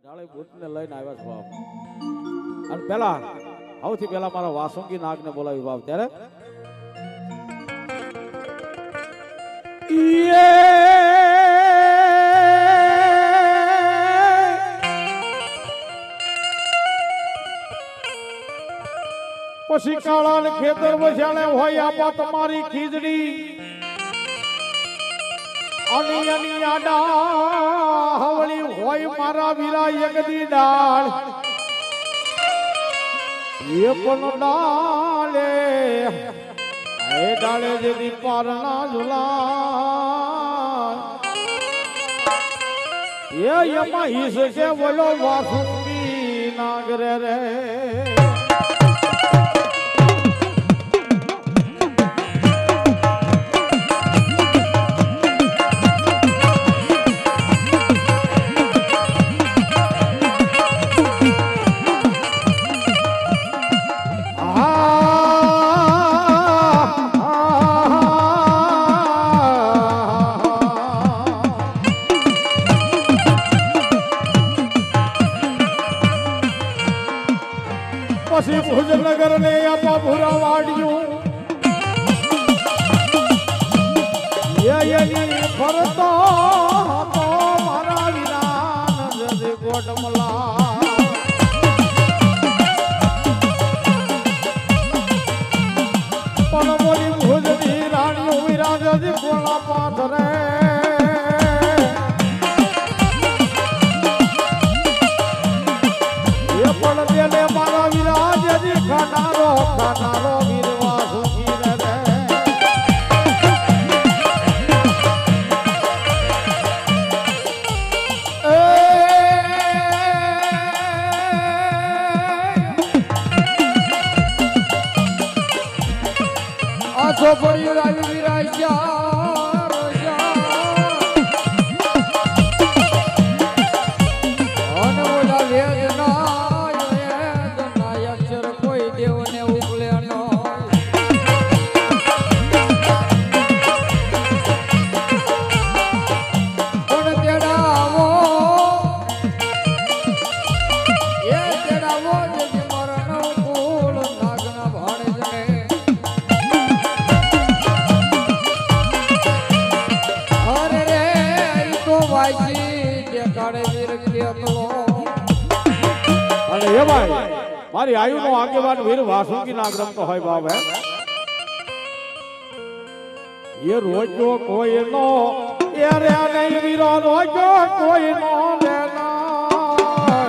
ડાળી બૂટને લઈને આવ્યા છે બાપ. અને પેલા સૌથી પેલા મારા વાસુંકી નાગને બોલાવી બાપ. ત્યારે પછી કાળા ને ખેતર વસાણે હોય આપા તમારી ખીજડી અની અની આડા હવળી હોય મારા વીરા એકદી ડાળ એ પણ ડાલે એ ડાળે જેદી પારના ઝુલા એ એમાં હિસ કે બોલો વાસુંકી નાગરે રે પછી ભુજનગર ને આપા ભૂરા વાડ્યું ફરતો હતો મારા વિરાન ગોડમલા પણ બોલી ભુજની રાણીઓ વિરાજ કોલા પાથરે એ પણ દેલે મારા વિરાજ ખાનારો ખાનારો વીરવા સુખી રે આ ચોપડી રાવી વિરાજ મારી આયુ નો આગેવાન વીર વાસુકી નાગ રમતો હોય બાપ હે એ રોજો કોઈ નો એ રે નહીં વીરો રોજો કોઈ નો રે ના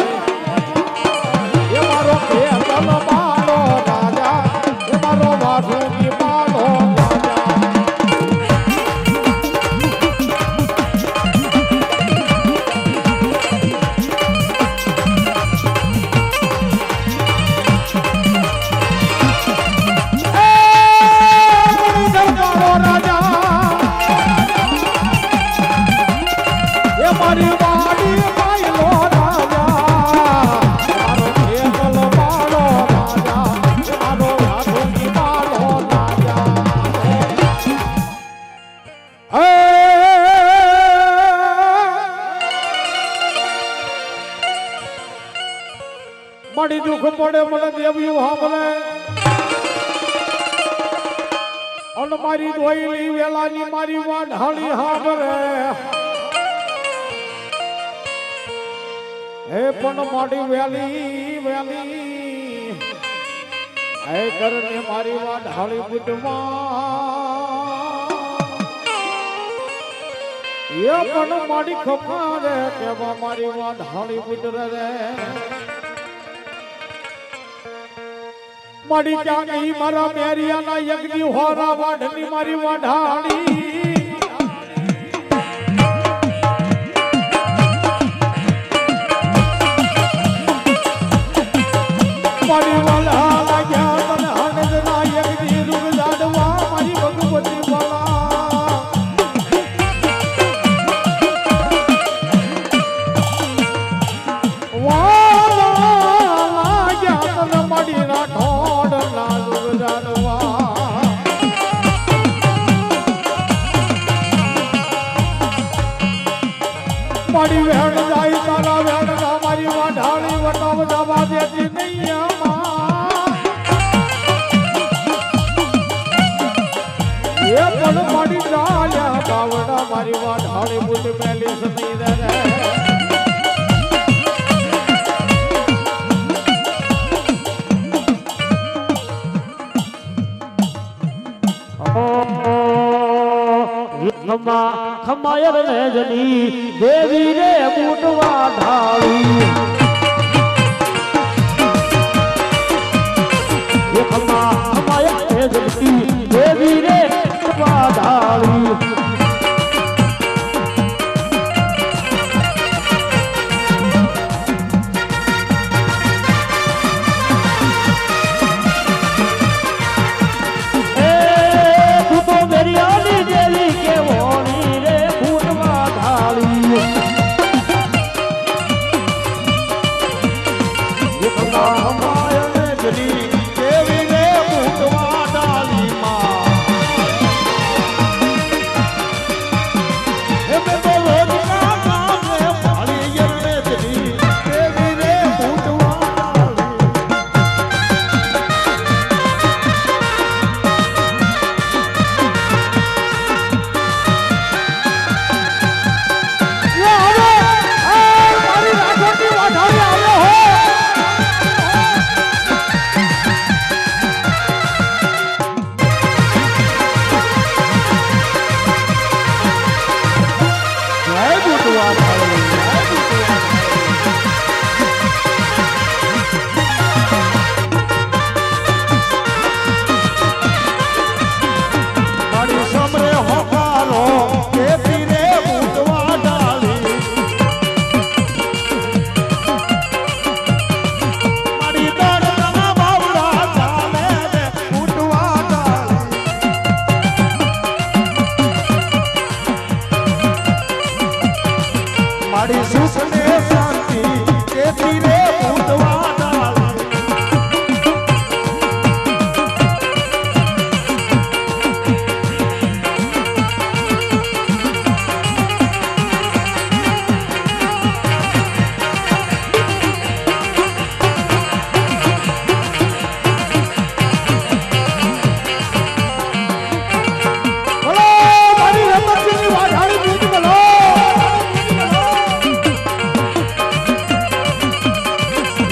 એ મારો ખેતલ બાળો રાજા એ મારો વાસુકી બાળો મારી દુઃખ પડે મને દેવ્યું સાંભળે અને મારી દોયલી વેલાની મારી વાઢાળી સાંભળે હે પણ મારી વેલી વેલી હે કરને મારી વાઢાળી બુટમાં એ પણ મારી ખપા રે કેવા મારી વાઢાળી બુટ રે મારી ક્યાં ગઈ મારા મેરિયાના યજ્ઞ હોરા વાઢની મારી વાઢાણી મારી વાલા લાગ્યા તને હનદના યજ્ઞ રૂગ જાડવા મારી ભગવતી વાલા વાલા લાગ્યા તને મારી રાઠો મારી વેણ જાય તારા વેણ મારી જવા દેતી નહીં એ પણ મારી ચાલ્યા બાવડા મારી વાત હાળી બુટ મેલી સની રે ખમાયર ને જની દેવી રે બુટવા ઢાળી ખમાયર ને જની દેવી રે બુટવા ઢાળી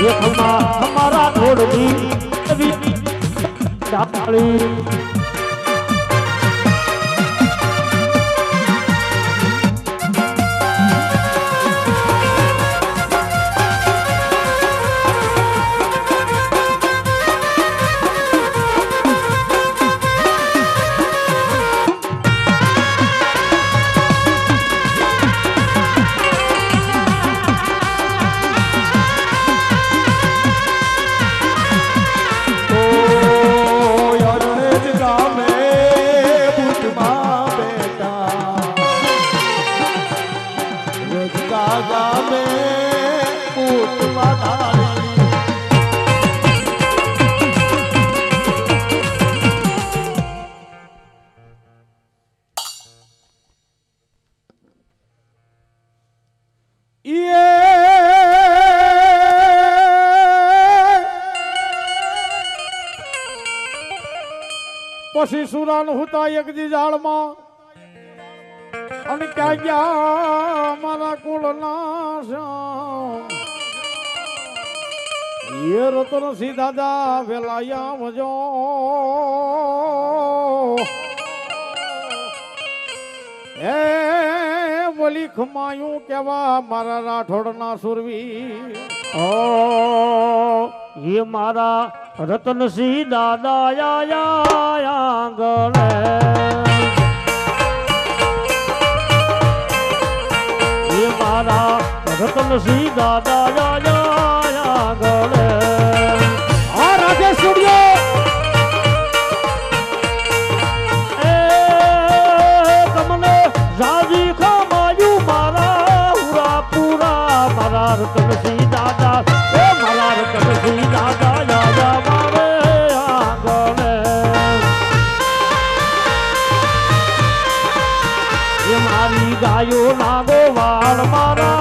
हमारा ढोलनी डाली પછી સુરાન હુતા એક દી જાળમાં અને ક્યાં ગયા મારા કુળના એ રતન સી દાદા વેલાયા મજો એ બોલી ખમાયું કેવા મારા રાઠોડના સુરવી ઓ ये मारा रतन सिंह दादा आया गले ये मारा रतन सिंह दादा आया गले और राजेश स्टूडियो कमले जाजी खमायू मारा पूरा पूरा मारा रतन सिंह दादा मारा रतन सिंह दादा आया मारे आंगणे ये मारी गायो नागो वाल मारा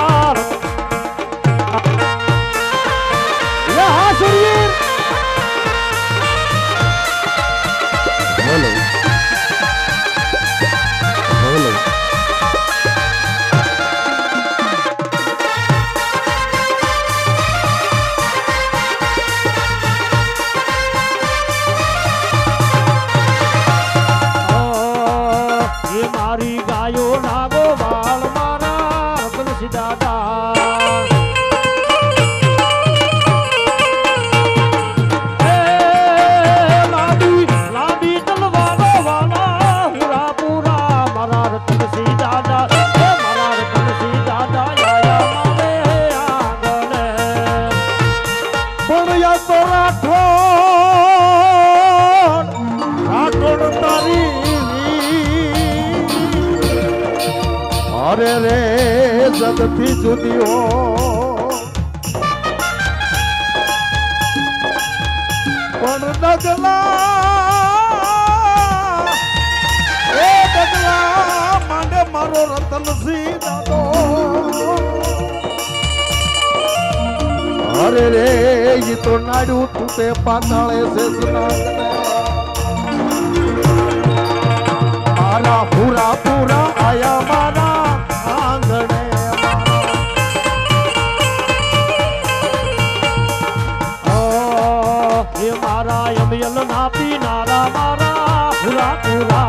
તો રાઠોડ રાઠોડ તારી અરે રે જગથી જુદીઓ પણ ડગલા માંડે મારો રતનસિંહ દાદો અરે રે ઈ તો નાડ્યું તું તે પાતાળે છે સુનાગને મારા પૂરા પૂરા આયા મારા આંગણે એ મારા યમયલ ના પીનારા મારા પૂરા પૂરા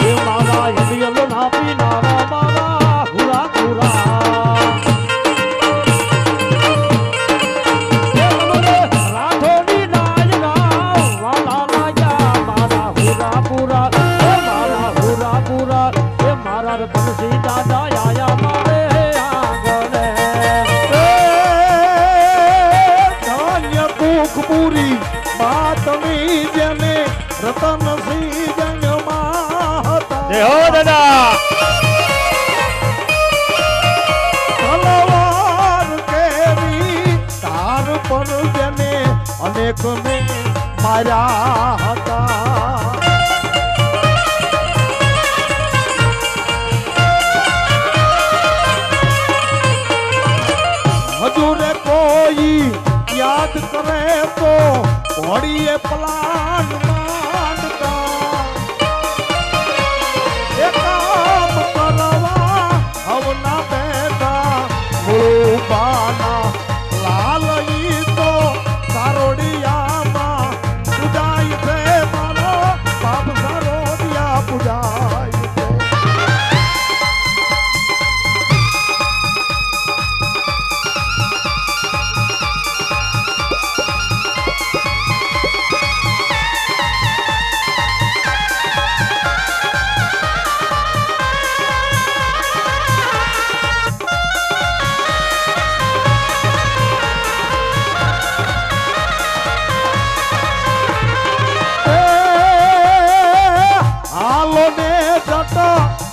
એ મારા યમયલ ના પીનારા મારા પૂરા પૂરા રાઠોડી નાયના વાલા નાયા મારા પૂરા પૂરા મારા પૂરા પૂરા એ મારા રતનસિંહ દાદા આયા મારે આંગણે પૂરી માતમી જેને રતનસિંહ જન્મા હતા દેહો દાદા તલવાર કેવી તાર પર જેને અનેક ને માર્યા હતા હજુરે કોઈ યાદ કરે તો ઘોડીએ પ્લાન માંડતા એ કામ કરવા હવના બેઠા મૂળબાના લાલ ઈ તો સારોડિયામાં પૂજાય છે મારો બાપ સારોડિયા પૂજાય છે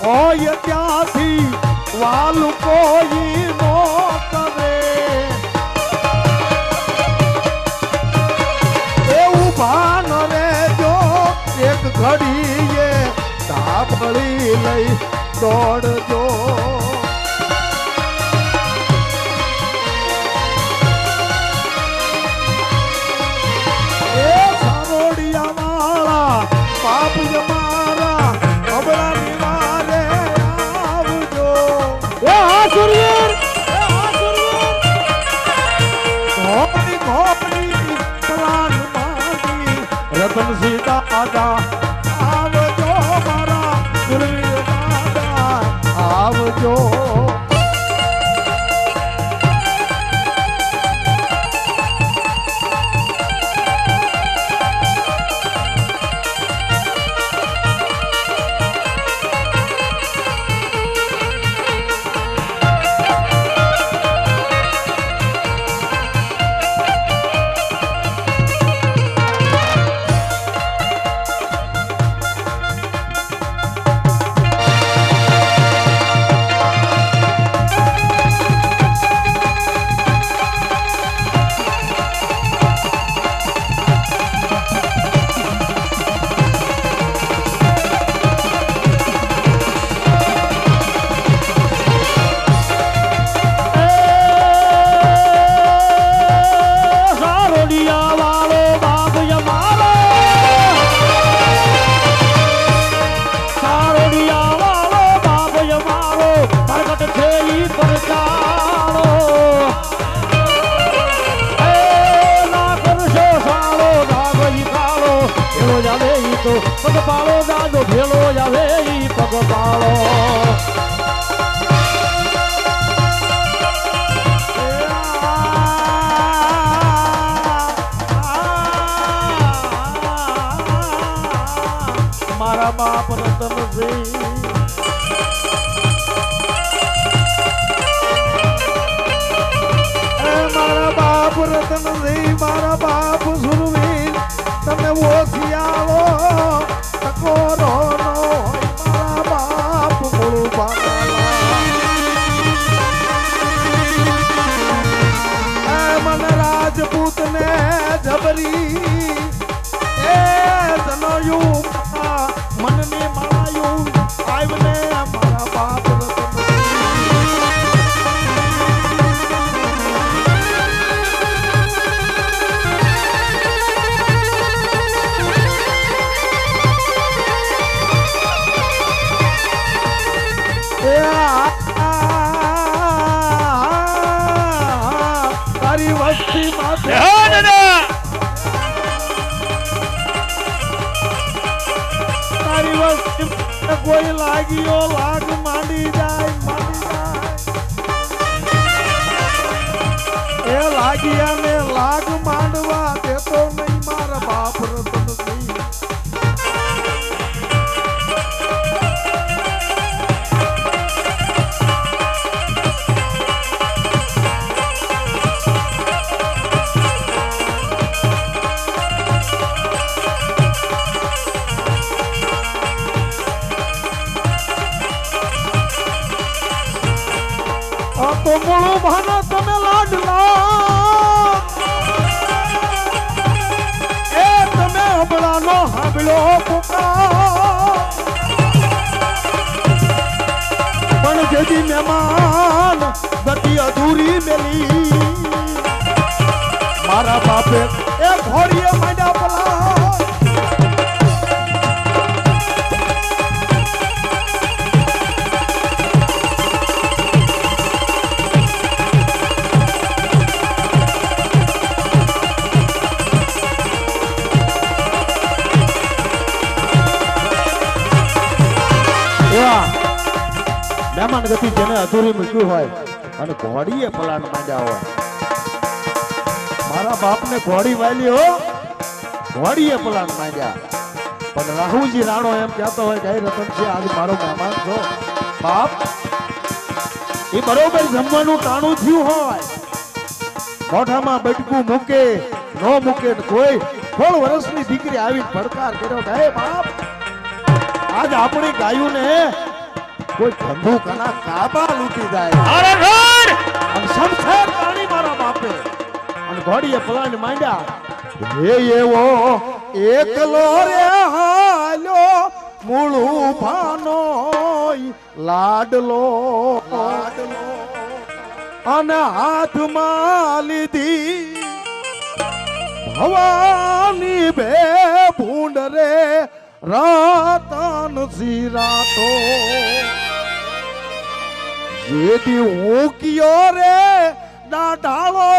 હોય ત્યાંથી વાલું કોઈ નો કરે એવું ભાન રેજો એક ઘડીએ સાંભળી લઈ દોડજો એ સારોડિયા વાળા બાપ મારા અબળાની મારે આવજો સુરવીર ઘોડી ઘોડી પ્રાણ મારી રતનસિંહ દાદા આવજો મારા સુરવીર દાદા આવજો પગપાળો દાદો ભેળો આવે ઈ પગપાળો મારા બાપ રતનસિંહ રતન દઈ મારા બાપ સુરવીર તમે ઓસિયાળો ટકોરો નો હોય મારા બાપ મૂળ પાલા મને રાજપૂત ને જબરી એ જનયું મનની માળાયું આવને મારા બાપ રતન તારી વસ્તી માથે તારી વસ્તી કોઈ લાગ્યો લાગ માંડી જાય એ લાગ્યા ને લાગ માંડવા દેતો નહીં મારા બાપ રતન સિંહ તો મૂળો ભાના તમે લાડલા એ તમે હબળાનો હાબળો પુકાર પણ જેથી મહેમાન ગતિ અધૂરી મેલી મારા બાપે એ ઘોડીએ માંડ્યા પલા મહેમાન ગતિ જેને અધૂરી મૂક્યું હોય અને ઘોડીએ પલાણ માંડ્યા હોય મારા બાપને ઘોડી વાલી હો ઘોડીએ પલાણ માંડ્યા પણ રાહુલજી રાણો એમ કહેતો હોય કે રતનસિંહ આજ મારો મહેમાન છો બાપ એ બરોબર જમવાનું ટાણું થયું હોય મોઢામાં બટકું મૂકે ન મૂકે કોઈ 16 વર્ષની દીકરી આવીને પડકાર કર્યો કે હે બાપ આજ આપણી ગાયું ને કોઈ બંદૂકના કાબા લૂટી જાય અરે ઘર અને શમશેર પાણી મારા બાપે અને ઘોડીએ પલાણ માંડ્યા હે એવો એકલો રે હાલ્યો મૂળું ભાનો લાડલો અને હાથમાં લીધી ભવાની બે ભૂંડ રે રતન સિરાતો જેથી હું કિયો રે દાઢાળો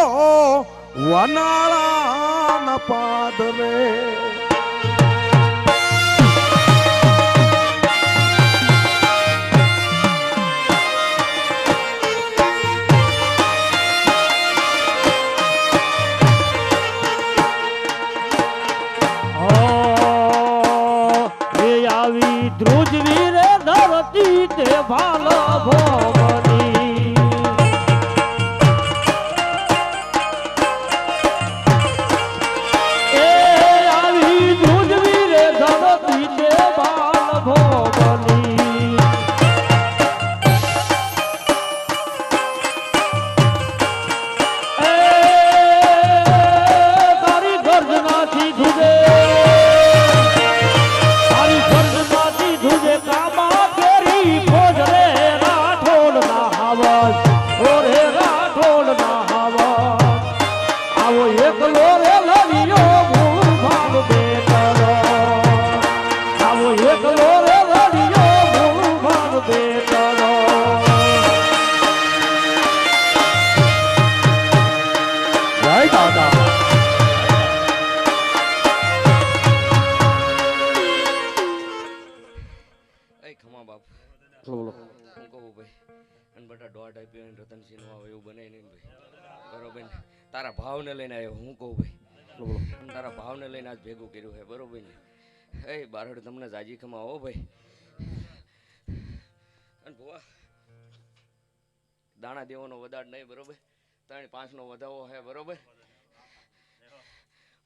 વનાળા ન પાદરે આવી ધ્રુજવી રે ધરતી તે ભાલ ભોગની એ આવી ધ્રુજવી રે ધરતી તે ભાલ ભોગની એ તારી ગર્જનાથી ધુજે રતનસિંહ નો આવે એવું બને નહીં ભાઈ બરોબર ને તારા ભાવને લઈને આવ્યો હું કહું ભાઈ તારા ભાવને લઈને આજ ભેગું કર્યું છે બરોબર ને એ બારડ તમને જાજી ખમાવો ભાઈ અને ભુવા દાણા દેવાનો વધાર નહીં બરોબર 3-5 નો વધાવો હે બરોબર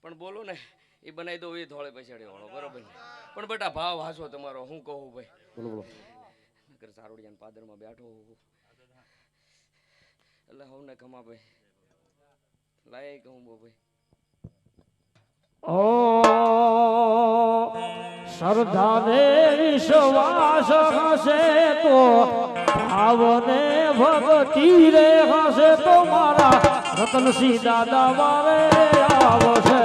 પણ બોલું ને એ બનાવી દો એ ધોળે પછાડી વાળો બરોબર ને પણ બેટા ભાવ હાસો તમારો હું કહું ભાઈ બોલો બોલો નકર સારોડિયાન પાદરમાં બેઠો હોઉં. એટલે હું ને ખમા ભાઈ લાય કહું બો ભાઈ ઓ શ્રદ્ધાને વિશ્વાસ હશે તો ભાવને ભક્તિ રે હશે તો મારા રતનસિંહ દાદા વારે આવશે.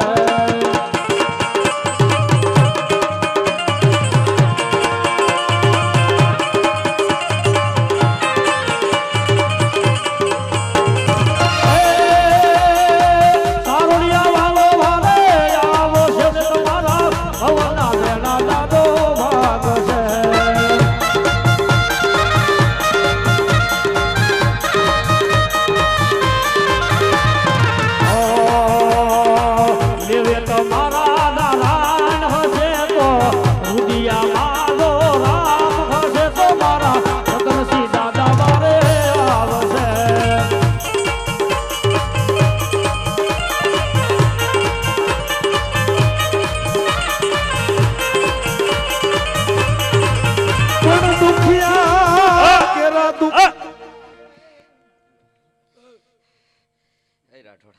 રાઠોડ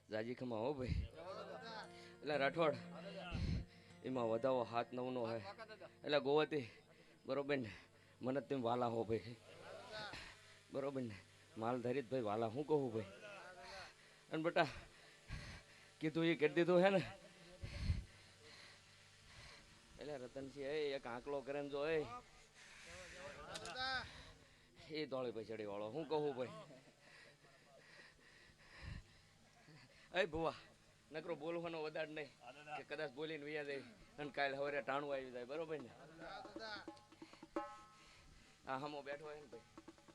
જાજી ખમા હો ભાઈ એટલે રાઠોડ એમાં વધાવો 7-9 નો હે એટલે ગોવતી બરોબર ને મને તેમ વાલા હો ભાઈ બરોબર ને માલ ધરીત ભાઈ વાલા હું કહું ભાઈ અને બેટા કીધું એ કરી દીધું હે ને એટલે રતનસિંહ એક આંકલો કરે ને જો એ દોડે પછાડી વાળો હું કહું ભાઈ એ ભુવા નકરો બોલવાનો વધાર નહીં કે કદાચ બોલીને વૈયા જાય અને કાલે સવારે ટાણું આવી જાય બરોબર ને હા હમો બેઠો હોય ને ભાઈ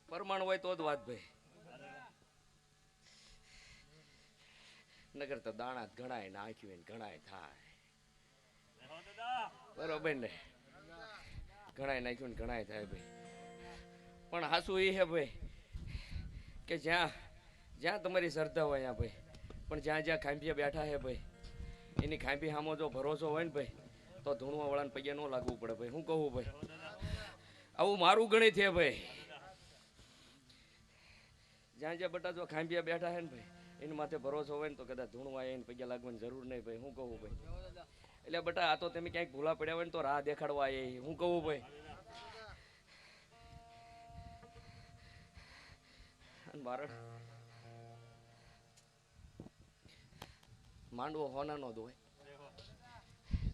પરમાણ હોય તો જ વાત ભાઈ નગર તો દાણા ઘણાય નાખ્યું ને ઘણાય થાય બરોબર ને ઘણાય નાખ્યું ને ઘણાય થાય ભાઈ પણ હાસુ એ હે ભાઈ કે જ્યાં જ્યાં તમારી શ્રદ્ધા હોય ત્યાં ભાઈ પણ જ્યાં જ્યાં ખાંભીએ બેઠા હે ભાઈ એની ખાંભી સામો જો ભરોસો હોય ને ભાઈ તો ધૂણવા વાળાને પગે ન લાગવું પડે ભાઈ હું કહું ભાઈ આવું મારું ગણિત છે ભાઈ જ્યાં જ્યાં બટા જો ખાંભીએ બેઠા હે ને ભાઈ એની માથે ભરોસો હોય ને તો કદાચ ધૂણવા એને પગે લાગવાની જરૂર નહીં ભાઈ હું કહું ભાઈ એટલે બટા આ તો તમે ક્યાંક ભૂલા પડ્યા હોય ને તો રાહ દેખાડવા એ હું કહું ભાઈ અને બારડ માંડવો હોનાનો જ હોય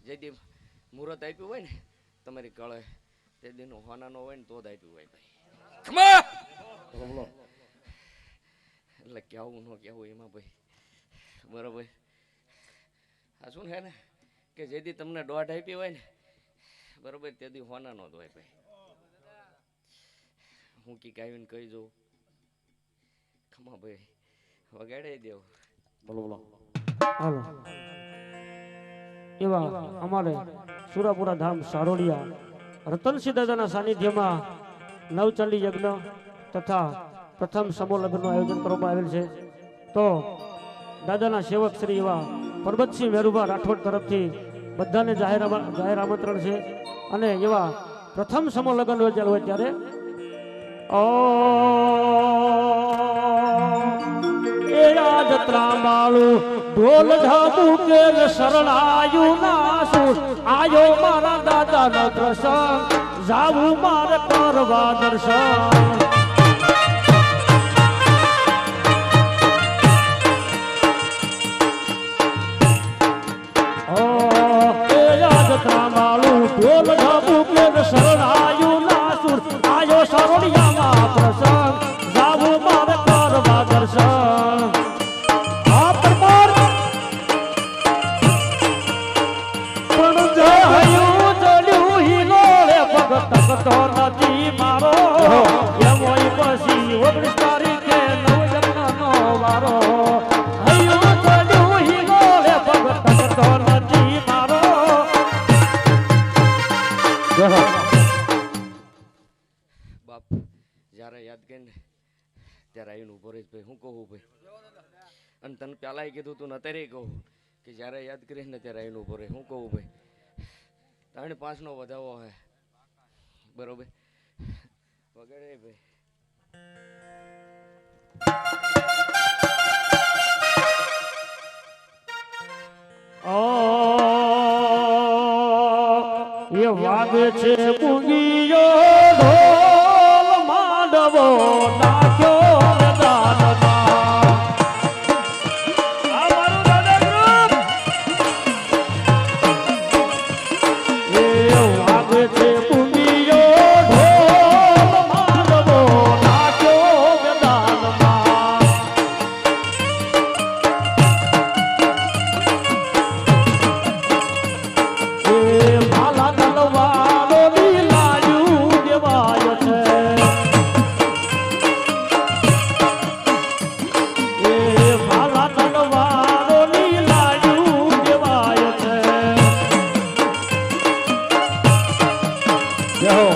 જે દી મુહૂર્ત આપ્યું હોય ને તમારી કળે તે દીનો હોનાનો હોય ને તો જ આપ્યું હોય ભાઈ એટલે કેવું ન કેવું એમાં ભાઈ બરોબર આ શું છે ને કે જે દી તમને દોઢ આપી હોય ને બરોબર તે દી હોનાનો જ હોય ભાઈ હું કી કાવીને કહી જઉં ખમા ભાઈ વગાડે દેવું બોલો બોલો હાલો એવા અમારે સુરાપુરા ધામ સારોડિયા રતનસિંહ દાદાના સાનિધ્યમાં નવચંડી યજ્ઞ તથા પ્રથમ સમૂહ લગ્નનું આયોજન કરવામાં આવેલ છે તો દાદાના સેવક શ્રી એવા પરબતસિંહ મેરુભા રાઠોડ તરફથી બધાને જાહેર આમંત્રણ છે અને એવા પ્રથમ સમૂહ લગ્ન યોજાયેલ હોય ત્યારે આજ ત્રાંબાળું ઢોલ ધાબુ કે શરણાયું નાસુ આયો મારા દાદાનો દર્શન જાવું મારે કરવા દર્શન ત્રાંબાળું ઢોલ ધાબુ કે શરણાયું નાસુ આયો શરણિયામાં પ્રસંગ જાવું મારે કરવા દર્શન તો નથી મારો એમોય પછી 19 તારીખે નવજન્મનો વારો હૈયું ચડ્યું હીરો રે ભગત તો નથી મારો બાપ જ્યારે યાદ કરીને ત્યારે આવીને ઉભો રહીશ ભાઈ હું કહું ભાઈ અને તને પહેલાંય કીધું તું અત્યારે કહું કે જ્યારે યાદ કરીશ ને ત્યારે એનું ઉભો રહે. હું કહું ભાઈ 3-5નો વધાવો હે બરોબર વગેરે ભાઈ. એ વાગે છે પૂંગીયો ઢોલ માંડવો નાખ્યો મેદાનમાં. આ મારું દાદા ગ્રુપ. એ વાગે છે પૂંગીયો ઢોલ માંડવો નાખ્યો મેદાનમાં. એ માલા તલવારો લીલાયું દેવાય છે. એ માલા તલવારો લીલાયું દેવાય છે. જય હો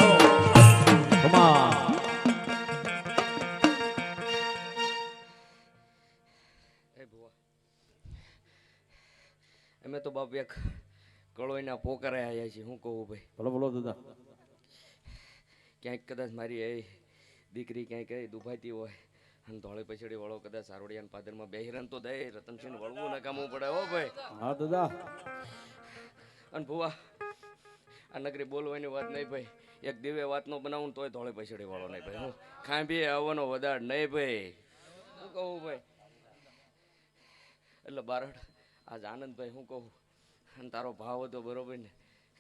કમા એ ભુવા અમે તો બાપ એક કળોઈના પોકરે આવ્યા છીએ. હું કહું ભાઈ બોલો બોલો દાદા. ક્યાંક કદાચ મારી એ દીકરી ક્યાંક એ દુભાતી હોય અને ધોળી પછડી વાળો કદાચ સારોડિયાના પાદરમાં બેહીરન તો દે રતનસિંહ વળવું નકામવું પડે હો ભાઈ. હા દાદા. અને ભુવા આ નગરી બોલવાની વાત નહીં ભાઈ. એક દિવ્ય વાતનો બનાવું તોય ધોળી પછડી વાળો નહીં ભાઈ. હું ખાંભી આવવાનો વધાર નહીં ભાઈ. હું કહું ભાઈ એટલે બારડ આજ આનંદભાઈ હું કહું અને તારો ભાવ હતો બરોબર ને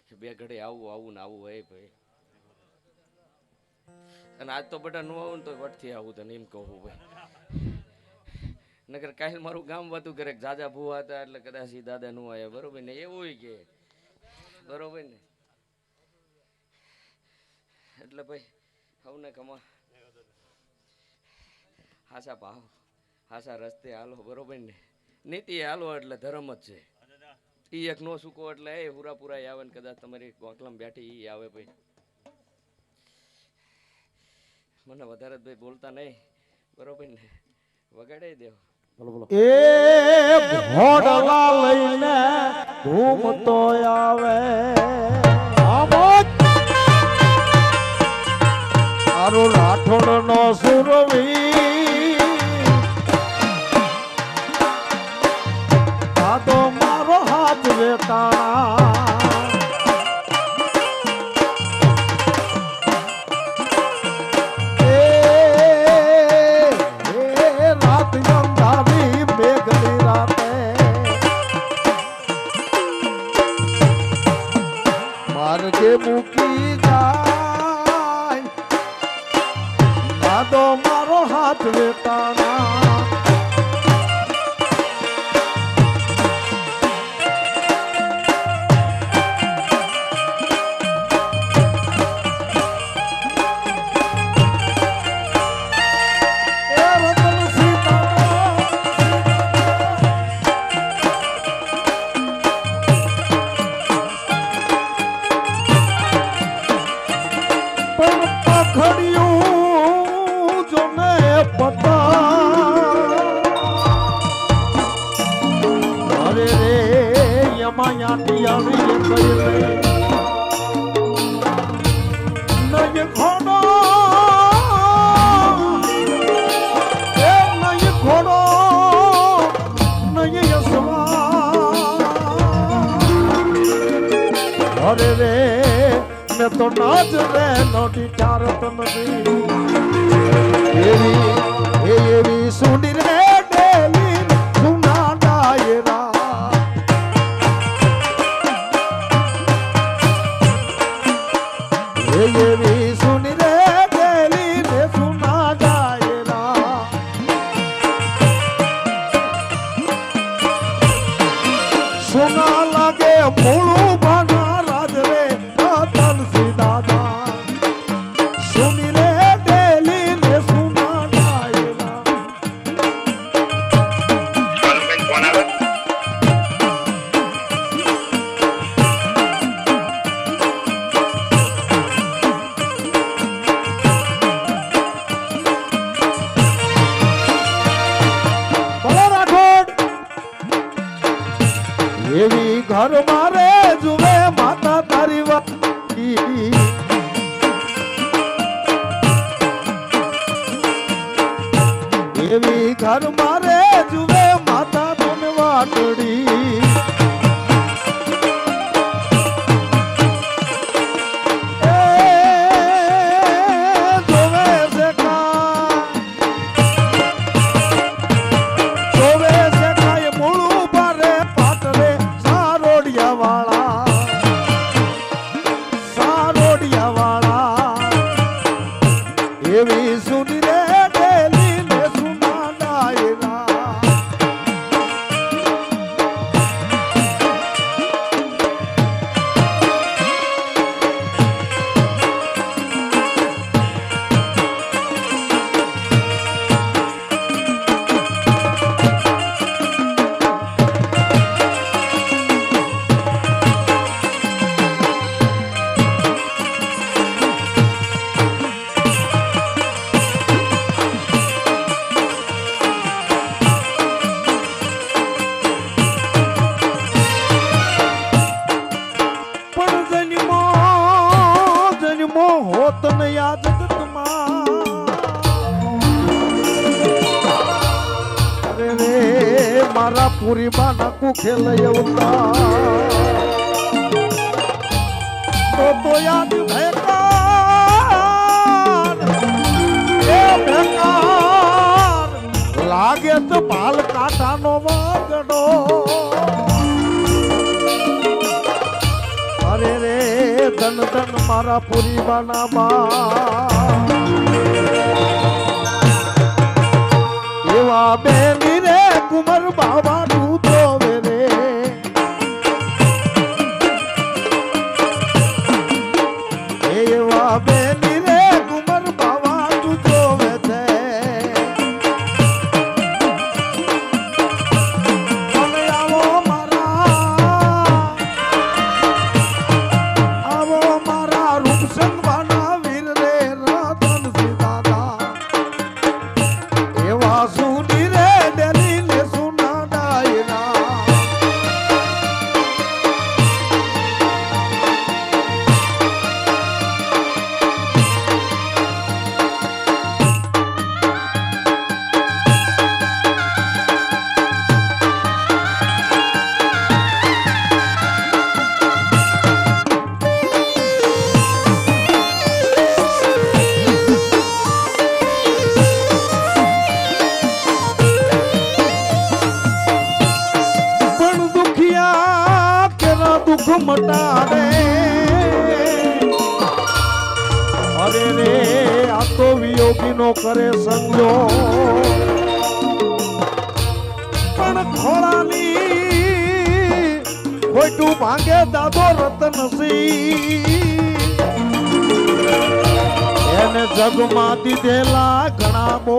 કે 2 ઘડી આવું આવું ને આવું હોય ભાઈ. અને આજ તો બધા નું આવું ને તો વટથી આવું તને એમ કહું ભાઈ. નગર કાલ મારું ગામ વાતું કરે જાજા ભૂવા હતા એટલે કદાચ ઈ દાદા નું આવ્યા બરોબર ને એવું કે બરોબર ને. એટલે ભાઈ હવને કમા હાસા ભાવ હાસા રસ્તે હાલો બરોબર ને. નીતિ હાલો એટલે ધર્મ જ છે. ઈ એક નો સુકો એટલે એ પૂરા આવે ને કદાચ તમારી ગોખલામાં બેઠી ઈ આવે ભાઈ. મને વધારે ભાઈ બોલતા નહીં બરોબર ને વગાડે દેવો. બોલો બોલો. એ ભોડલા લઈને ઘૂમતો આવે આરો રાઠોડ નો સુરવી આ તો મારો હાથ વેતાણા માર્ગે મૂકી જાય દાદો મારો હાથ વેતાણા અરે રે મેં તો નાચ રે નોટી ચારત નથી એવી સુની રે ડેલી સુના ડાયરા એવી સુની રે ડેલી ને સુના ડાયરા સુના લાગે મૂળું ભાના રાજ રે તલસી દાદા સુની રે ડેલી ઘર મારે જુએ માતા તારી વાતી એવી ઘર મારે જુએ માતા તને વાટડી એવી સુની રે ડેલી ને સુના ડાયરા હોત ને યાદ અરે રે મારા પૂરી બાના કુખે લઈ આવતા તો યાદ ભેકાર એ ભેકાર લાગે તો પાલ કાંટાનો વાગડો અરે રે ધન ધન મારા પૂરી બાના બા એવા બેની રે કુમર બાબા તું જોવે રે એવા બેની રે કુમર બાબા તું જોવે છે મટાડે અરે રે આ તો વિયોગી નો કરે સંજો પણ ખોળાની ખોટું ભાંગે દાદો રતનસિંહ એને જગમાં દીધેલા ઘણા બો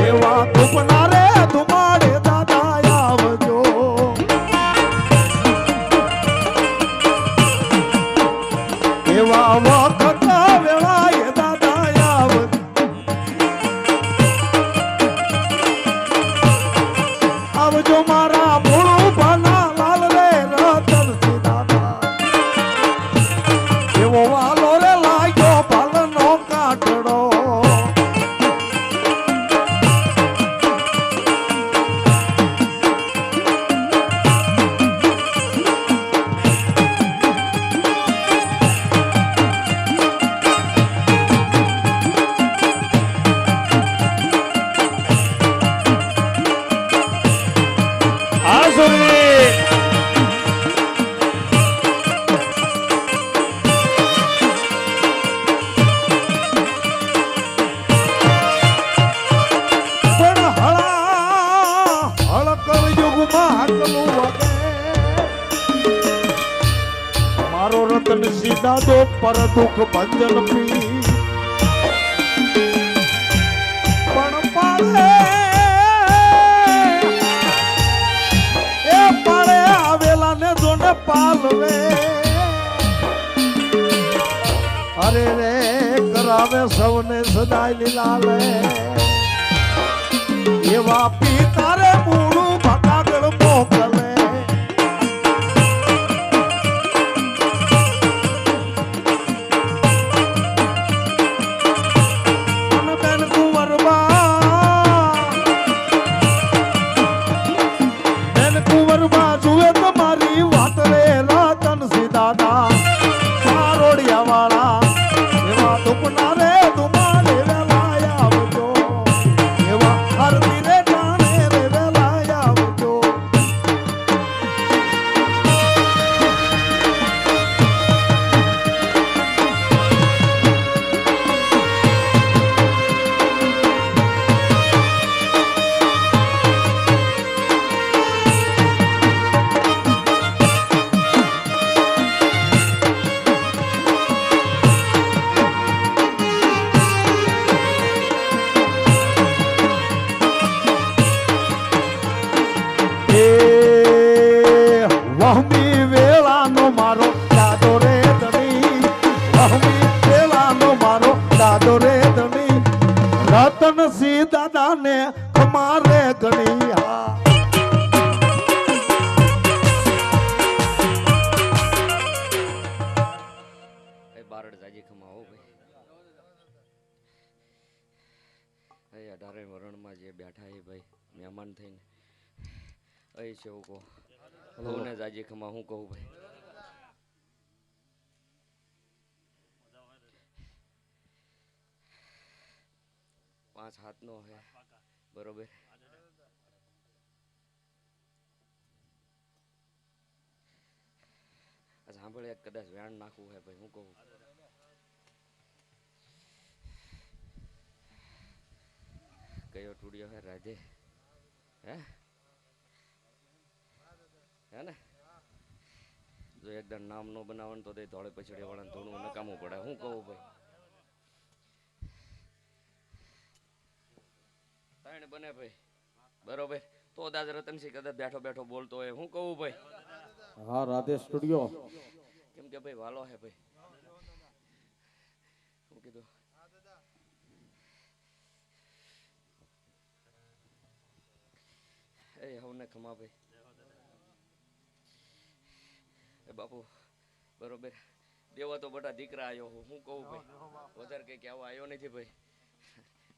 એવા ધૂપના રે ધુમાડે આવજો મારા ભોળું ભાના લાલ રે રતનસિંહ દાદા એવો વાલો રે લાગ્યો પાલનો કાટડો મારો રતનસિંહ દાદો પર દુઃખ ભંજન પી પણ પાળે એ પાળે આવેલા ને જોને પાલવે અરે રે કરાવે સૌને સદાય લીલા લે એવા પિતારે મૂળું ભટાગળ મોકલે અને બેન કુંવરબા જુએ તમારી વાત રે રતનસિંહ દાદા સારોડિયા વાળા એવા દુપના રે દુમાડે વેલા આવજો એવા આરતી રે ટાણે રે વેલા આવજો વહમી વેળાનો મારો દાદો રે ધણી વહમી વેળાનો મારો દાદો રે ધણી રતનસિંહ દાદાને અમારે ગણી હા એ બારડ જાજી ખમા હો ભાઈ એ 18 વરણમાં જે બેઠા એ ભાઈ મહેમાન થઈને અહીં છે એવું કહો ને જાજી ખમા હું કહું ભાઈ પાંચ હાથનો હે બરોબર સાંભળે કદાચ વેણ નાખવું હે ભાઈ હું કહું કયો ટુડિયો હે રાધે હે હે ને જો એકદમ નામ નો બનાવવાનું તો તે ધોળે પછડી વાળાને ધોણું નકામું પડે હું કહું ભાઈ તાણે બને ભાઈ બરોબર તો દાદ રતનસિંહ કદાચ બેઠો બેઠો બોલતો હોય હું કહું ભાઈ હા રાધે સ્ટુડિયો કેમ કે ભાઈ વાલો હે ભાઈ હું કીધું એ હવને ખમા ભાઈ એ બાપુ બરોબર દેવા તો બટા દીકરા આવ્યો હું કહું ભાઈ વધારે કઈ કહેવા આવ્યો નથી ભાઈ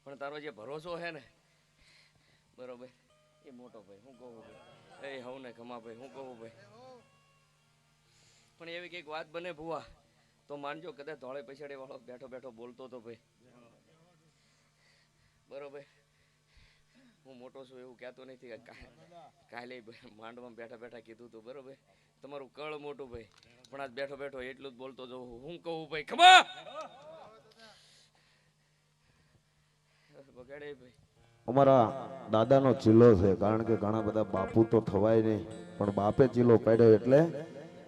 પણ તારો જે ભરોસો હે ને બરોબર એ મોટો ભાઈ હું કહું ભાઈ એ હવને ખમા ભાઈ હું કહું ભાઈ પણ એવી કઈક વાત બને ભુવા તો માનજો કદાચ ધોળે પછાડી વાળો બેઠો બેઠો બોલતો તો ભાઈ બરોબર હું મોટો છું એવું કહેતો નથી કે કાલે માંડવામાં બેઠા બેઠા કીધું તું બરોબર તમારું કળ મોટું ભાઈ પણ આજ બેઠો બેઠો એટલું જ બોલતો જવું હું કહું ભાઈ ખબર બગાડે ભાઈ અમારા દાદાનો ચીલો છે કારણ કે ઘણા બધા બાપુ તો થવાય નહીં પણ બાપે ચીલો પાડ્યો એટલે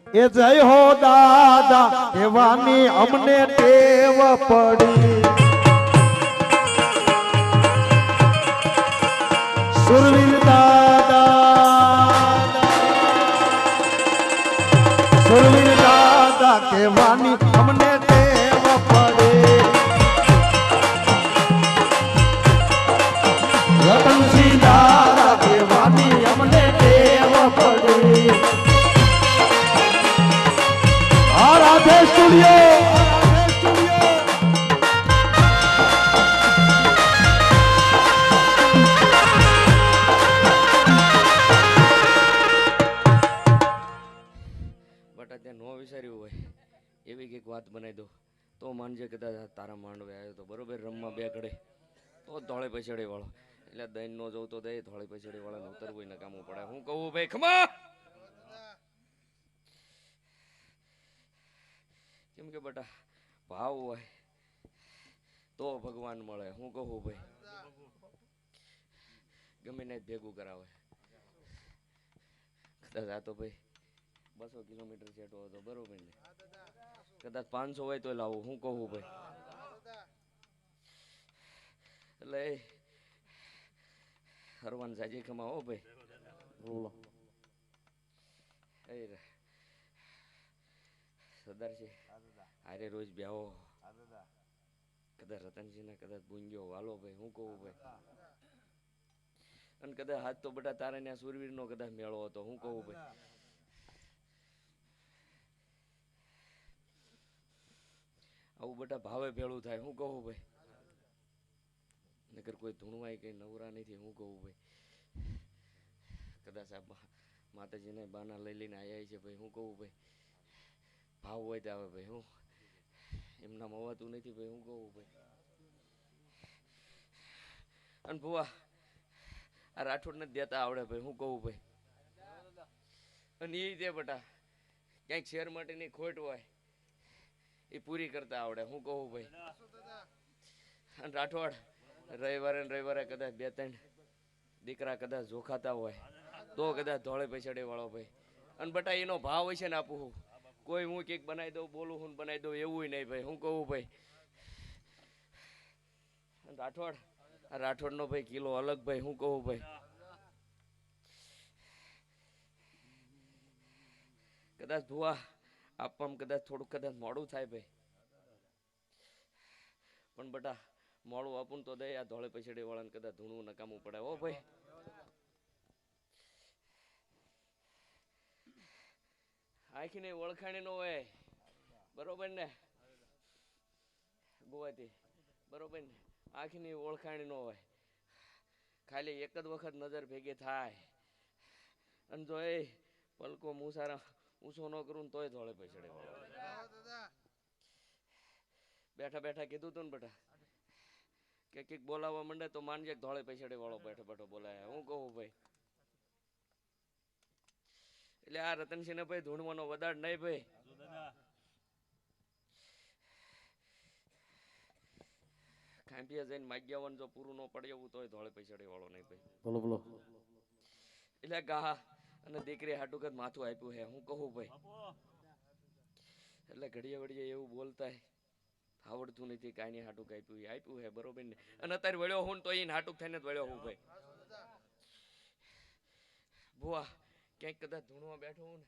એ જય હો દાદા કહેવાની અમને ટેવ પડી સુરવીર દાદા કહેવાની અમને ટેવ પડી રતનસિંહ દાદા કહેવાની અમને ટેવ પડી આ રાધે સ્ટુડિયો વિચાર્યું હોય એવી કઈક વાત બનાવી દો તો માનજે કદાચ તારા માંડવે આવ્યો તો બરોબર રમવા બે ઘડે તો ધોળે પછાડી વાળો એટલે દહીં નો જવું તો દે ધોળે પછાડી વાળાને ઉતરવું નકામું પડે હું કહું ભાઈ ખમા કેમ કે બેટા ભાવ હોય તો ભગવાન મળે હું કહું ભાઈ ગમે ને ભેગું કરાવે કદાચ આ તો ભાઈ 200 કિલોમીટર છેટો હતો બરોબર ને કદાચ 500 હોય તો લાવું હું કહું ભાઈ એટલે હરવાન સાજી ખમા હો ભાઈ બોલો એ સરદારજી આરે રોજ બેહો કદાચ રતનસિંહ ને કદાચ ભૂંગ્યો વાલો ભાઈ હું કહું ભાઈ અને કદાચ હાથ તો બધા તારે ત્યાં સુરવીરનો કદાચ મેળો હતો. હું કહું ભાઈ, આવું બધા ભાવે ભેળું થાય. હું કહું ભાઈ, નકર કોઈ ધૂણવાય કઈ નવરા નથી. હું કહું ભાઈ, કદાચ આ માતાજીને બાના લઈ લઈને આવ્યા છે ભાઈ. હું કહું ભાઈ, ભાવ હોય તો આવે ભાઈ. હું એમના મવાતું નથી ભાઈ. હું કહું ભાઈ, અને ભુવા આ રાઠોડ નથી દેતા આવડે ભાઈ. હું કહું ભાઈ, અને એ તે બટા ક્યાંક શેર માટેની ખોટ હોય એ પૂરી કરતા આવડે. હું કહું ભાઈ, અને રાઠોડ રવિવારે ને રવિવારે કદાચ 2-3 દીકરા કદાચ જોખાતા હોય તો કદાચ ધોળે પૈસાડે વાળો ભાઈ. અને બટા એનો ભાવ હોય છે ને આપું હું કોઈ હું કેક બનાવી દઉં, બોલું હું બનાવી દઉં એવું નહીં ભાઈ. હું કહું ભાઈ, રાઠોડ આ રાઠોડનો ભાઈ કિલો અલગ ભાઈ. હું કહું ભાઈ, કદાચ ભુવા આપવામાં કદાચ થોડુંક કદાચ મોડું થાય ભાઈ, પણ બટા મોડું આપું તો દે. આ ધોળે પૈસડે વાળાને કદાચ ધૂણવું નકામું પડે. ઓ ભાઈ, આખીને ઓળખાણી નો હોય બરોબર ને ભુવાથી, બરોબર ને? આખીની ઓળખાણી નો હોય, ખાલી એક જ વખત નજર ભેગી થાય અને જો એ પલકો મુસારા ઊંચો ન કરું તોય ધોળે પૈસડે વાળો. બેઠા બેઠા કીધું તું ને બેટા કે કઈક બોલાવવા માંડે તો માનજે ધોળે પૈસડે વાળો બેઠો બેઠો બોલાય. હું કહું ભાઈ, એટલે આ રતનસિંહ ને ભાઈ ધૂણવાનો વધાર નહીં ભાઈ. ખાંભિયા જઈને માગ્યાવન જો પૂરું ન પડે એવું તોય ધોળે પૈસડે વાળો નહીં ભાઈ. બોલો બોલો. એટલે ગા અને દીકરી હાટુક જ માથું આપ્યું હે. હું કહું ભાઈ, એટલે ઘડીએ વળીએ એવું બોલતા આવડતું નથી. કાંઈ હાટુક આપ્યું હે બરોબર ને? અને અત્યારે વળ્યો હું તો એને હાટુક થઈને જ વળ્યો હું ભાઈ. ભુવા ક્યાંક કદાચ ધૂણવા બેઠો હું ને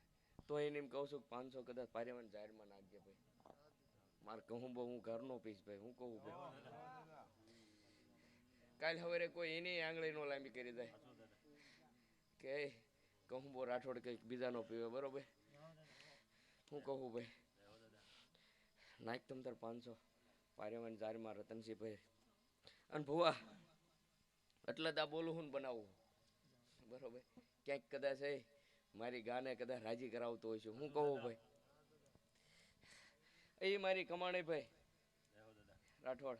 તો એને એમ કહું છું 500 કદાચ પારેવાન જાહેરમાં નાખજે ભાઈ. મારે કહું બહુ હું ઘરનો પીસ ભાઈ. હું કહું ભાઈ, કાલ હવે કોઈ એની આંગળી નો લાંબી કરી જાય કે કહું બહુ રાઠોડ કઈક બીજાનો પીવે બરોબર. હું કહું ભાઈ, નાખ તમ તાર 500 પારેવાન જાહેરમાં રતનસિંહ ભાઈ. અને ભુવા એટલે જ આ બોલું હું બનાવું બરોબર. ક્યાંક કદાચ મારી ગાને કદાચ રાજી કરાવતો હોય છે. હું કહું ભાઈ, એ મારી કમાણી ભાઈ રાઠોડ,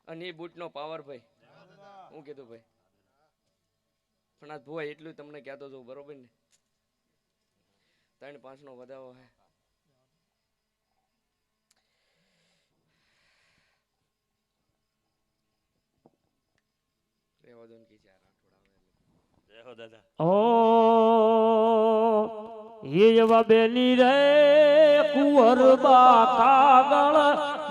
અને એ બૂટનો પાવર ભાઈ. હું કીધું ભાઈ, પણ આ ભુવા એટલું તમને કહેતો છું બરોબર ને? 3-5 નો વધારો હે. રેવા દો ને કે ચાર રાઠોડ આવે. ઓ હીરવા બેલી રે કુંવરબા કાગળ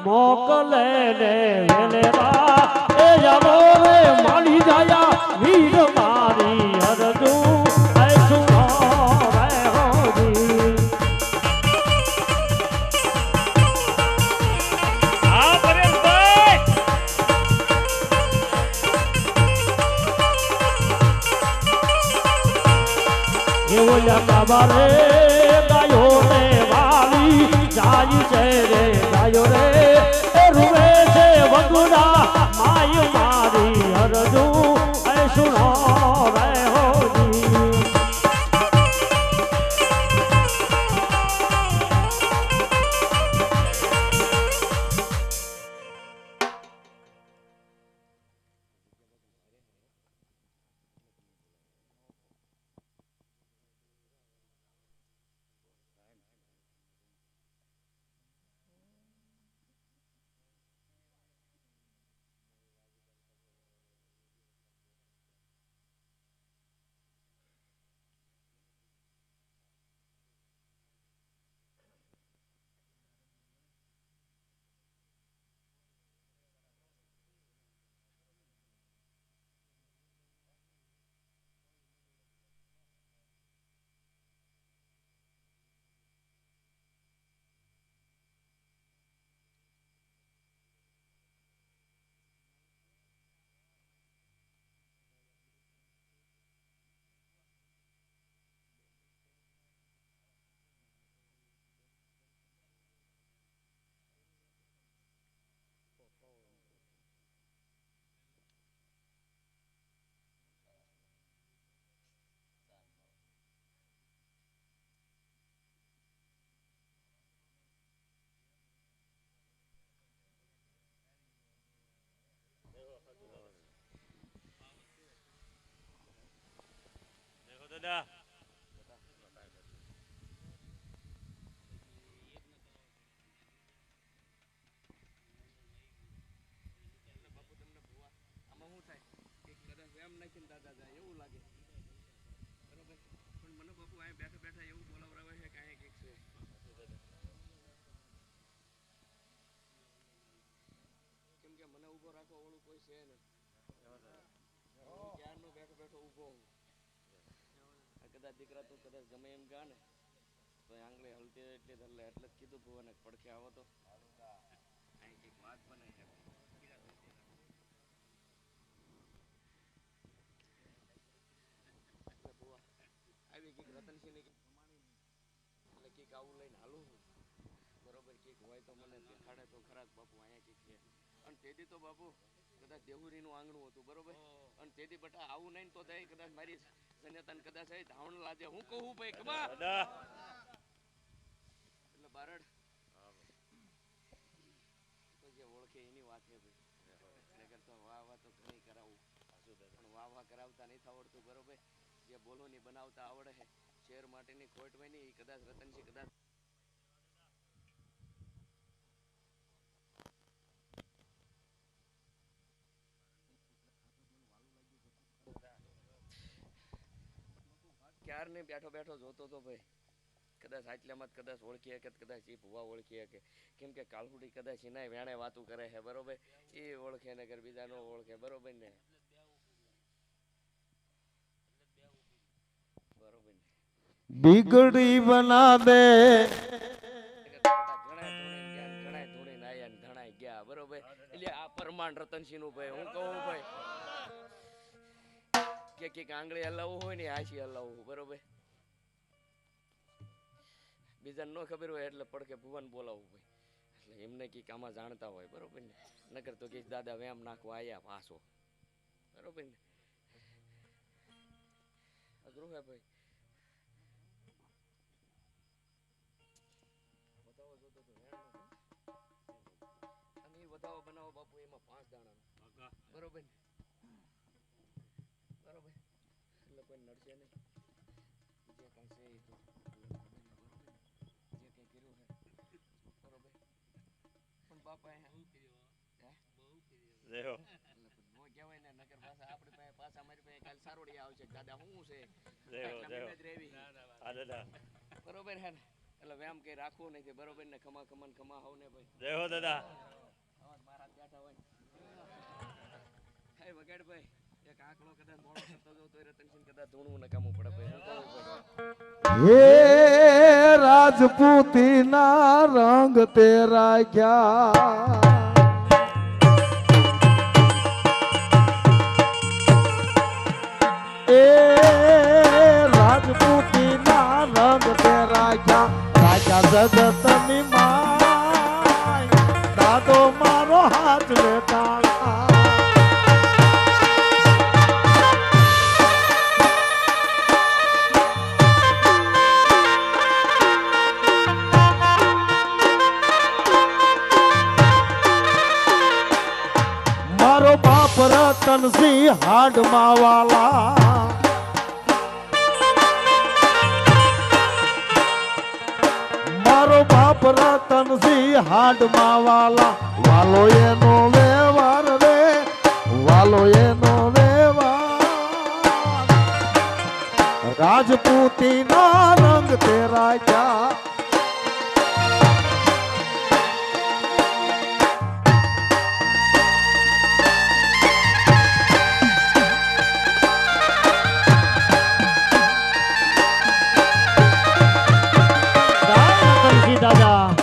મોકલે ને વેલેરા એ જાવો રે માલી જાયા વીર મારી હરજુ એ સુનો રે હોજી. આ પરેશભાઈ એવો યા રે ગાયો ને વાલી જાય છે રે ગાયો રે એ રૂવે છે વગુડા માય મારી હરજુ એ સુનો રે હોજી. આમાં શું થાય કે કદાચ વ્યાયામ નાખીને દાદા જાય એવું લાગે બરોબર પણ મને બાપુ અહીં બેઠા બેઠા એવું બોલાવરાવે છે કે અહીં કંઈક છે કેમ કે મને ઊભો રાખવા વાળું કોઈ છે ને ક્યારનો બેઠો બેઠો ઊભો હું કદાચ દીકરા તું કદાચ ગમે એમ ગા ને તો આંગળી હલતી એટલે એટલે જ કીધું ભુવાને પડખે આવો તો અહીં કંઈક વાત બને છે આવી કંઈક રતનસિંહ ની એટલે કંઈક આવું લઈને હાલું બરોબર કંઈક હોય તો મને દેખાડે તો ખરા બાપુ અહીંયા કંઈક છે અને તેથી તો બાપુ કદાચ દેહુરીનું આંગણું હતું બરોબર અને તેથી બટા આવું નહીં તો દે કદાચ મારી સન્યતાને કદાચ ધાવણ લાજે હું કહું ભાઈ ખબર એટલે બારડ તો જે ઓળખે એની વાત છે ભાઈ નગર તો વાહ તો ઘણી કરાવું પણ વાહ કરાવતા નહીં આવડતું બરોબર જે બોલોની બનાવતા આવડે છે શેર માટેની ખોટ હોય ને એ કદાચ રતનસિંહ કદાચ ક્યાર ને બેઠો બેઠો જોતો તો ભાઈ કદાચ આટલામાં કદાચ ઓળખી કે કદાચ એ ભુવા ઓળખી કે કેમ કે કાળુડી કદાચ એના વેણે વાતું કરે છે બરોબર એ ઓળખે ને કે બીજા નો ઓળખે બરોબર ને બરોબર ને बिगड़ी बना दे ઘણા ધોળીને આયા ને ઘણા ગયા બરોબર એટલે આ પરમાણ રતનસિંહ નું ભાઈ હું કહું ભાઈ કે આંગળી હલાવવું હોય ને હાસી હલાવવું બરોબર બીજાને ન ખબર હોય એટલે પડકે ભુવન બોલાવવું ભાઈ એટલે એમને કઈક આમાં જાણતા હોય બરોબર ને નકર તો કઈક દાદા વ્યામ નાખવા આયા પાછો બરોબર ને અઘરું હે ભાઈ બતાવો જોતો તો અને એ બતાવો બનાવો બાપુ એમાં 5 દાણા બરોબર ને બરોબર એટલે કોઈ નડશે નહીં જે કાંઈ છે એ તો જે કંઈ કર્યું છે બરોબર પણ બાપા બહુ કર્યો કહેવાય ને નગર પાછા આપણી પાસે પાછા મારી પાસે કાલ સારોડી આવશે દાદા હું છે બરોબર હે ને એટલે વ્યાયામ કઈ રાખવું નથી બરોબર ને ખમા ખમન ખમા હોવ ને ભાઈ જય હો દાદા મારા બેઠા હોય હે વગાડ ભાઈ એક આંકડો કદાચ મોડો થતો જો તો રતનસિંહ કદાચ ધૂણવું નકામું પડે ભાઈ હું કહું ભાઈ हे राजपूती ना रंग तेरा क्या ए राजपूती ना रंग तेरा क्या राजा जगत ની માય દાદો મારો હાથ લેતા રતનસિંહ હાડમાં વાલા મારો બાપ રતનસિંહ હાડમાં વાલા વાલો એનો વ્યવહાર રે વાલો એનો વ્યવહાર રાજપૂતી ના રંગ તેરા ક્યાં દાદા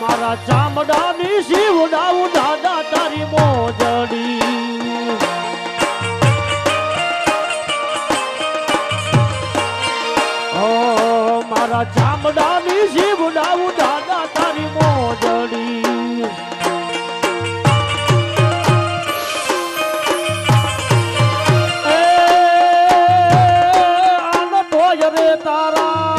મારા ચામડાની શિવડાવું દાદા તારી મોજડી મારા ચામડાની શિવડાવું દાદા તારી મોજડી તારા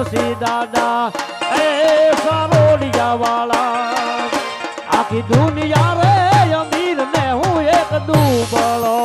રતનસિંહ દાદા એ સારોડિયા વાળા આખી દુનિયા રે અમીર ને હું એક દુબળો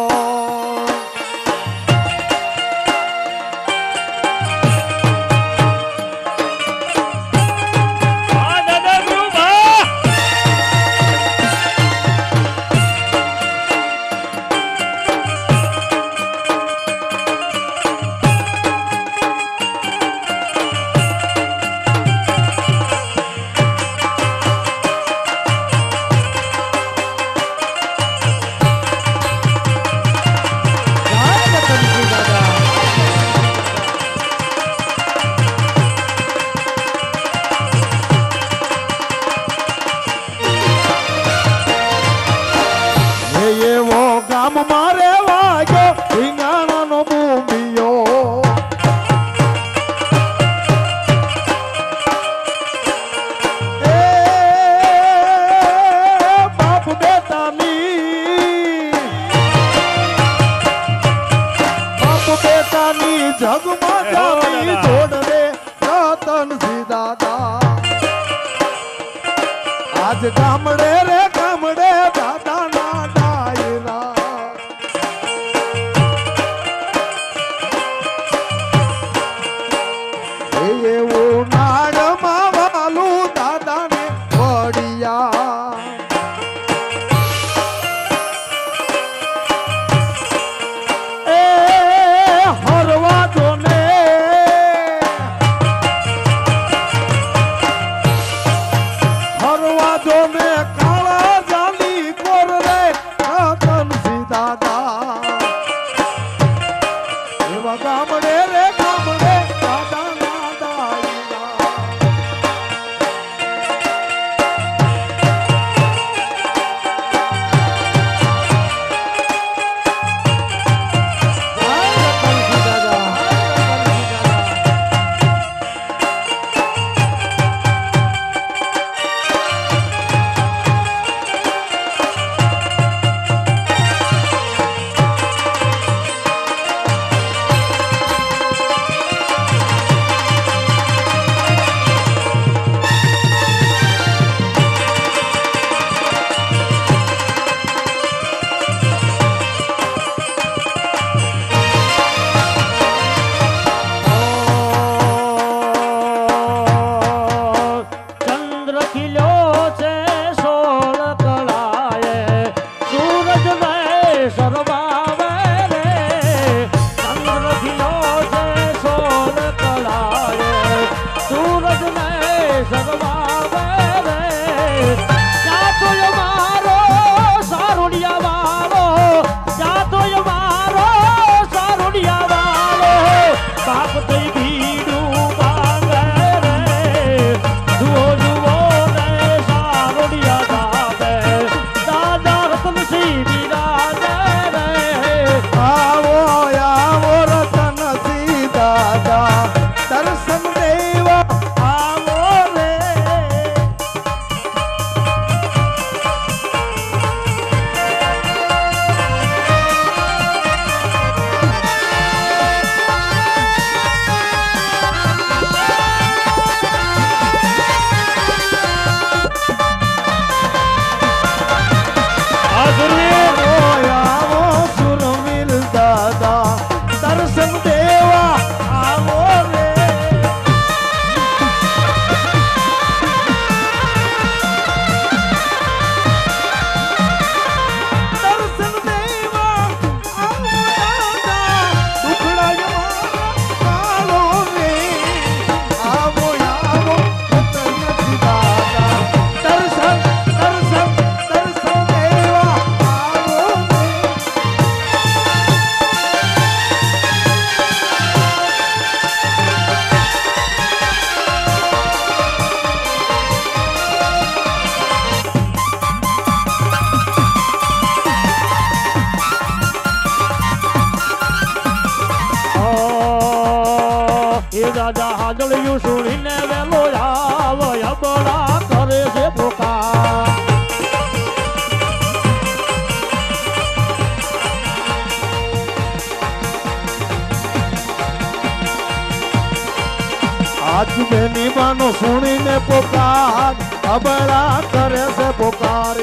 એવો ગામ મારે વાગ્યો રીંગણાનો બૂમિયો એ બાપ બેટાની જગમાં જાની જોડ રે રતનસિંહ દાદા આજ ગામડે રે ગામડે દાદા ના ડાયરા એવું નાડમાં વાલું દાદા ને વડિયા એ હરવા દો ને હરવા દો ને કાળા જાલી કોર રે રતનસિંહ દાદા એવા ગામડે રે ગામડે દાદા ના ડાયરા ચંદ્ર ખીલ્યો છે સોળ કળાએ સૂરજ ને શરમાવે રે ચંદ્ર ખીલ્યો છે સોળ કળાએ સૂરજ ને શરમાવે રે જાતોય મારો સારુડિયા વાળો જાતોય મારો સારુડિયા વાળો બાપ થઈ ભીડું બાંગે રે જુઓ જુઓ ને સારોડિયા દાદે દાદા રતનસિંહ બિરાજે રે આવો આવો રતનસિંહ દાદા દર્શન દેવા આવો રે આવો સુરવીર દાદા દર્શન દેવા આવો રે દર્શન દેવા આવો દાદા દુખડા કાલો રે આવો આવો રતનસિંહ દાદા દર્શન દર્શન દર્શન દેવા આવો રે એ દાદા હાજળિયું સુણીને વેલો આવ અબડા કરે છે પોકાર રાજબેની માનો સુણીને પોકાર અબળા કરે છે પોકાર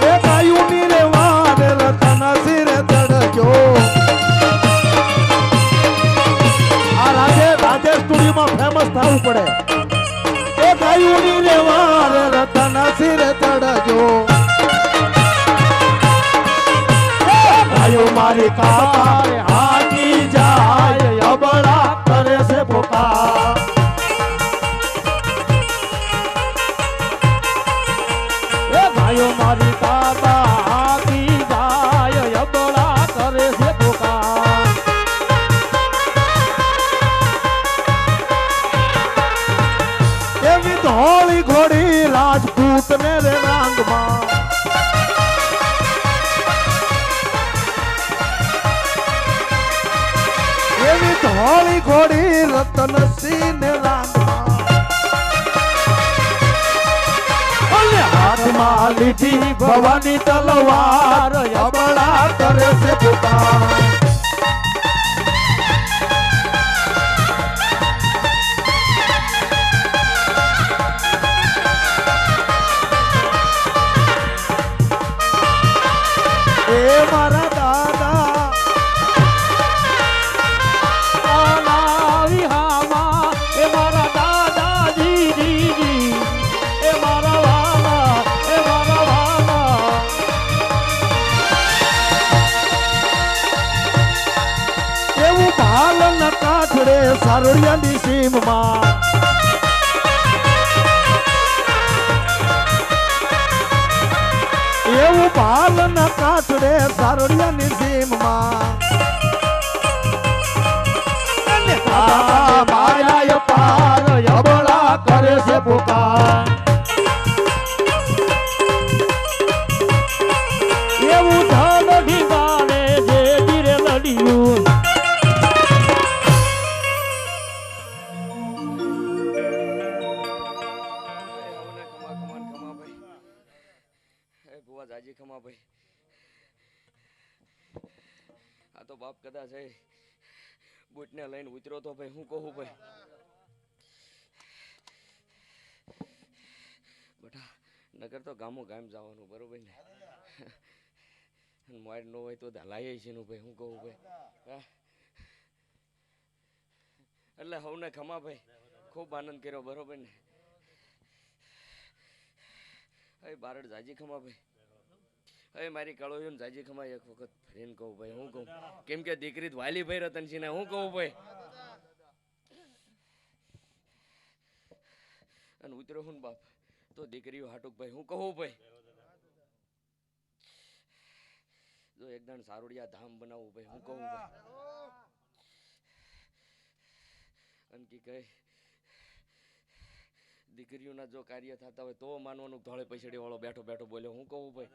એ ગાયુની રે વાર રતન સિરે ચડજો આ રાજે સ્ટુડિયોમાં ફેમસ થવું પડે એ ગાયુની રે વાર રતન સિરે ચડજો મારી કાર હાકી જાય અબળા કરે છે પોકાર એ ભાઈઓ મારી કાકા હાકી જાય અબળા કરે છે પોકાર એવી ધોળી ઘોડી રાજપૂત ને રે રાંગમાં એવી ધોળી ઘોડી રતનસિંહ ને રાંગમાં હાથમાં લીધી ભવાની તલવાર અબળા કરે છે પોકાર એ મારા દાદા આવી હામાં એ મારા દાદાજી જીજી એ મારા વાલા એ મારા વાલા એવું ભાલ ન કાઠડે સારોડિયાની સીમમાં એવું ભાલ ન કાઠડે સારોડિયાની સીમમાં માયા પાર અબળા કરે છે પોકાર એવું ધન ઢીંગાણે જે ધીરે લડ્યું જાજી ખમા ભાઈ આ તો બાપ કદાચ છે બૂટને લઈને ઉતરો તો ભાઈ હું કહું ભાઈ બટા નગર તો ગામો ગામ જવાનું બરોબર ને મોડ ન હોય તો લાઈએ છે નું ભાઈ હું કહું ભાઈ એટલે હવને ખમા ભાઈ ખૂબ આનંદ કર્યો બરોબર ને હવે બારડ જાજી ખમા ભાઈ હવે મારી કળોયો ને જાજી ખમા એક વખત ફરીને કહું ભાઈ હું કહું કેમ કે દીકરી વાલી ભાઈ રતનસિંહ ને હું કહું ભાઈ અને ઉતરો હું બાપ તો દીકરીઓ હાટુક ભાઈ હું કહું ભાઈ જો એકદમ સારોડિયા ધામ બનાવું ભાઈ હું કહું ભાઈ અને કી કહે દીકરીઓના જો કાર્ય થતા હોય તો માનવાનું ધોળે પૈસડી વાળો બેઠો બેઠો બોલ્યો હું કહું ભાઈ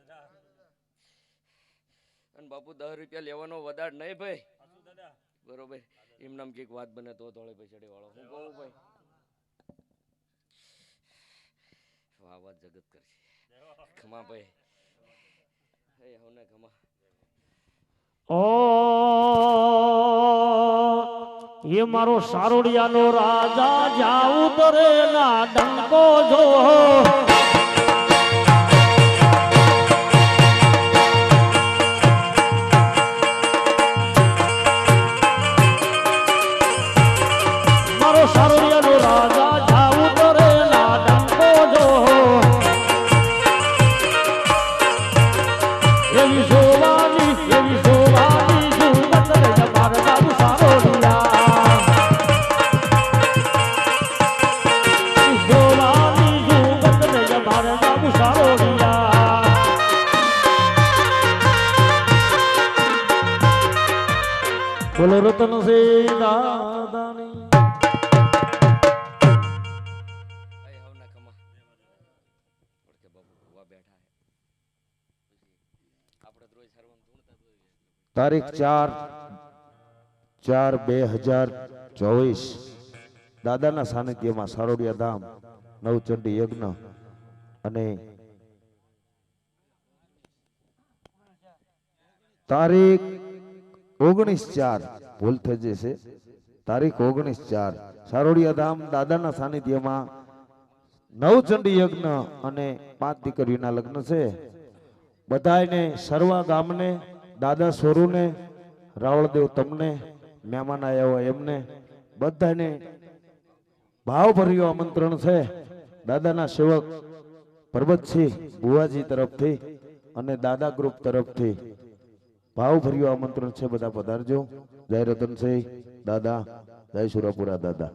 અને બાપુ 10 રૂપિયા લેવાનો વધાર નહીં ભાઈ બરોબર એમ નામ કઈક વાત બને તો ધોળે પૈસડી વાળો હું કહું ભાઈ વાહ વાત જગત કરશે ખમા ભાઈ હે હવને ખમા ઓ ये मारो सारोडियानो राजा जाऊ तरे ना डंको जो मारो सारोडियानो राजा जाऊ तरे ना डंको जो ये विशोवानी जुगत रे जमार जाऊ सारोडिया बोलो रतन से दादानी હે હવને ખમા ઓકે બાપુ હુવા બેઠા હે આપણે રોજ સર્વમ ધૂણતા જોઈએ તારીખ 4/4/2024 દાદાના સાનિધ્યમાં સારોડિયા ધામ નવચંડી યજ્ઞ અને તારીખ 19/4 ભૂલ થઈ જશે, તારીખ 19/4 સારોડિયા ધામ દાદાના સાનિધ્યમાં નવચંડી યજ્ઞ અને 5 દીકરીઓના લગ્ન છે. બધાયને સર્વા ગામને, દાદા સોરુને, રાવળદેવ તમને, મહેમાન આવ્યા હોય એમને બધાને ભાવભર્યું આમંત્રણ છે. દાદાના સેવક પરબતસિંહ બુવાજી તરફથી અને દાદા ગ્રુપ તરફથી ભાવભર્યું આમંત્રણ છે. બધા પધારજો. જય રતનસિંહ દાદા, જય સુરાપુરા દાદા.